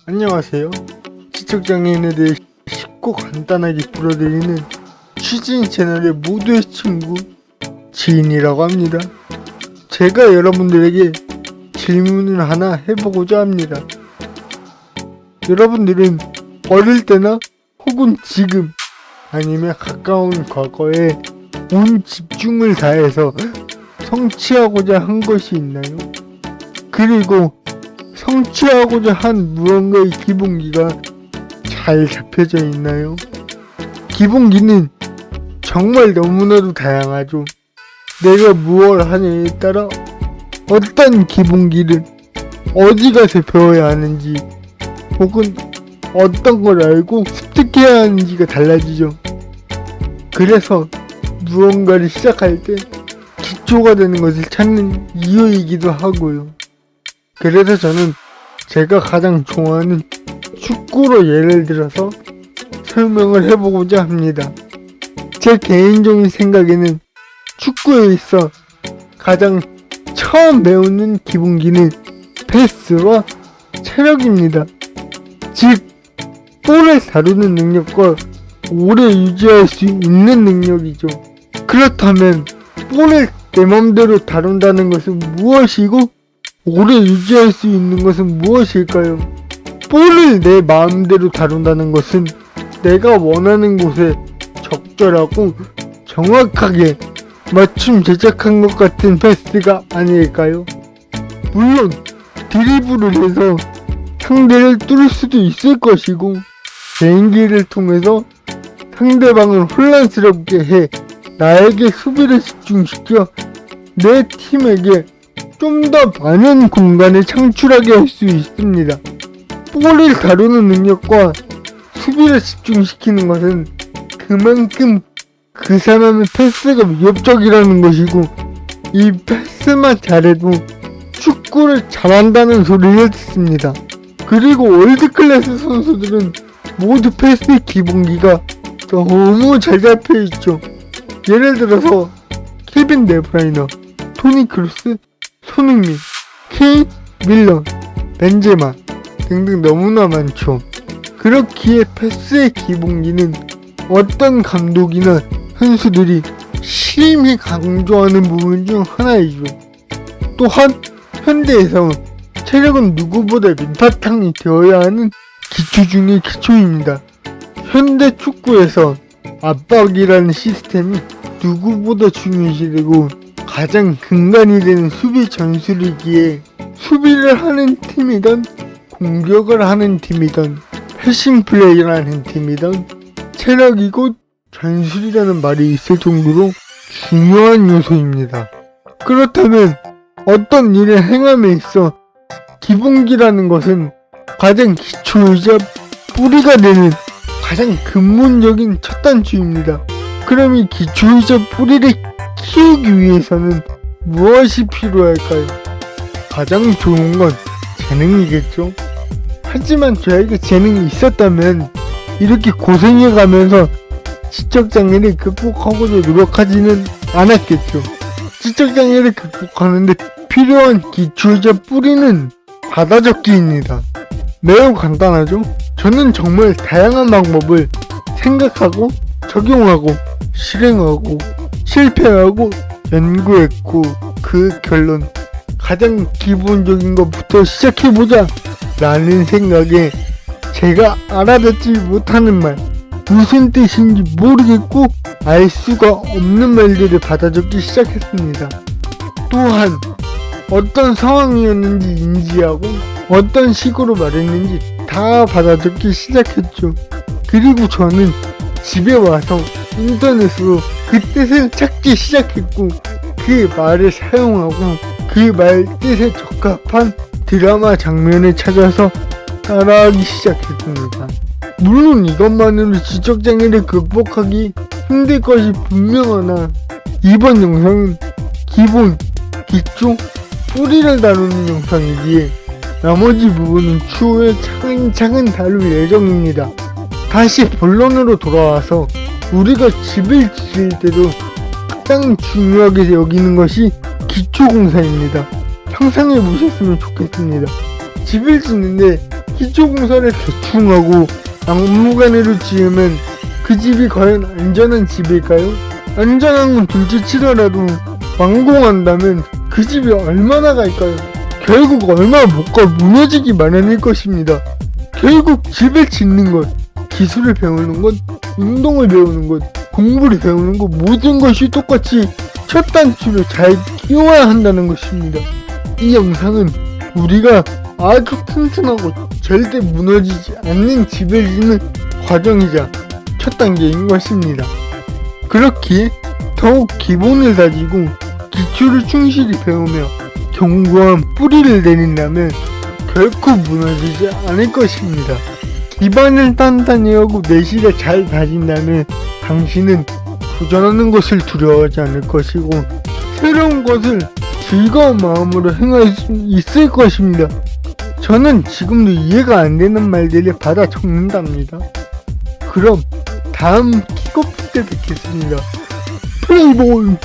안녕하세요. 지적장애인에 대해 쉽고 간단하게 풀어드리는 취지인 채널의 모두의 친구 지인이라고 합니다. 제가 여러분들에게 질문을 하나 해보고자 합니다. 여러분들은 어릴 때나 혹은 지금 아니면 가까운 과거에 온 집중을 다해서 성취하고자 한 것이 있나요? 그리고 성취하고자 한 무언가의 기본기가 잘 잡혀져 있나요? 기본기는 정말 너무나도 다양하죠. 내가 무엇을 하느냐에 따라 어떤 기본기를 어디 가서 배워야 하는지 혹은 어떤 걸 알고 습득해야 하는지가 달라지죠. 그래서 무언가를 시작할 때 기초가 되는 것을 찾는 이유이기도 하고요. 그래서 저는 제가 가장 좋아하는 축구로 예를 들어서 설명을 해보고자 합니다. 제 개인적인 생각에는 축구에 있어 가장 처음 배우는 기본기는 패스와 체력입니다. 즉, 볼을 다루는 능력과 오래 유지할 수 있는 능력이죠. 그렇다면 볼을 내 맘대로 다룬다는 것은 무엇이고 오래 유지할 수 있는 것은 무엇일까요? 볼을 내 마음대로 다룬다는 것은 내가 원하는 곳에 적절하고 정확하게 맞춤 제작한 것 같은 패스가 아닐까요? 물론 드리블을 해서 상대를 뚫을 수도 있을 것이고 개인기를 통해서 상대방을 혼란스럽게 해 나에게 수비를 집중시켜 내 팀에게 좀 더 많은 공간을 창출하게 할 수 있습니다. 볼을 다루는 능력과 수비를 집중시키는 것은 그만큼 그 사람의 패스가 위협적이라는 것이고, 이 패스만 잘해도 축구를 잘한다는 소리를 듣습니다. 그리고 월드클래스 선수들은 모두 패스 기본기가 너무 잘 잡혀있죠. 예를 들어서 케빈 데브라이너, 토니 크루스, 손흥민, 케인, 밀러, 벤제마 등등 너무나 많죠. 그렇기에 패스의 기본기는 어떤 감독이나 선수들이 심히 강조하는 부분 중 하나이죠. 또한 현대에서 체력은 누구보다 밑바탕이 되어야 하는 기초 중의 기초입니다. 현대 축구에서 압박이라는 시스템이 누구보다 중요시되고 가장 근간이 되는 수비 전술이기에 수비를 하는 팀이든 공격을 하는 팀이든 패싱 플레이라는 팀이든 체력이 곧 전술이라는 말이 있을 정도로 중요한 요소입니다. 그렇다면 어떤 일을 행함에 있어 기본기라는 것은 가장 기초이자 뿌리가 되는 가장 근본적인 첫 단추입니다. 그럼 이 기초이자 뿌리를 키우기 위해서는 무엇이 필요할까요? 가장 좋은 건 재능이겠죠? 하지만 저에게 재능이 있었다면 이렇게 고생해가면서 지적장애를 극복하고자 노력하지는 않았겠죠. 지적장애를 극복하는데 필요한 기초이자 뿌리는 받아적기입니다. 매우 간단하죠? 저는 정말 다양한 방법을 생각하고 적용하고 실행하고 실패하고 연구했고 그 결론 가장 기본적인 것부터 시작해보자 라는 생각에 제가 알아듣지 못하는 말, 무슨 뜻인지 모르겠고 알 수가 없는 말들을 받아적기 시작했습니다. 또한 어떤 상황이었는지 인지하고 어떤 식으로 말했는지 다 받아적기 시작했죠. 그리고 저는 집에 와서 인터넷으로 그 뜻을 찾기 시작했고 그 말을 사용하고 그 말 뜻에 적합한 드라마 장면을 찾아서 따라하기 시작했습니다. 물론 이것만으로 지적장애를 극복하기 힘들 것이 분명하나 이번 영상은 기본, 기초, 뿌리를 다루는 영상이기에 나머지 부분은 추후에 차근차근 다룰 예정입니다. 다시 본론으로 돌아와서 우리가 집을 지을 때도 가장 중요하게 여기는 것이 기초공사입니다. 상상해 보셨으면 좋겠습니다. 집을 짓는데 기초공사를 대충 하고 막무가내로 지으면 그 집이 과연 안전한 집일까요? 안전한 건 둘째치더라도 완공한다면 그 집이 얼마나 갈까요? 결국 얼마 못 가 무너지기 마련일 것입니다. 결국 집을 짓는 것, 기술을 배우는 것, 운동을 배우는 것, 공부를 배우는 것 모든 것이 똑같이 첫 단추를 잘 끼워야 한다는 것입니다. 이 영상은 우리가 아주 튼튼하고 절대 무너지지 않는 집을 짓는 과정이자 첫 단계인 것입니다. 그렇기에 더욱 기본을 다지고 기초를 충실히 배우며 견고한 뿌리를 내린다면 결코 무너지지 않을 것입니다. 기반을 단단히 하고 내실을 잘 다진다면 당신은 도전하는 것을 두려워하지 않을 것이고 새로운 것을 즐거운 마음으로 행할 수 있을 것입니다. 저는 지금도 이해가 안 되는 말들을 받아 적는답니다. 그럼 다음 킥오프 때 뵙겠습니다. 플레이볼!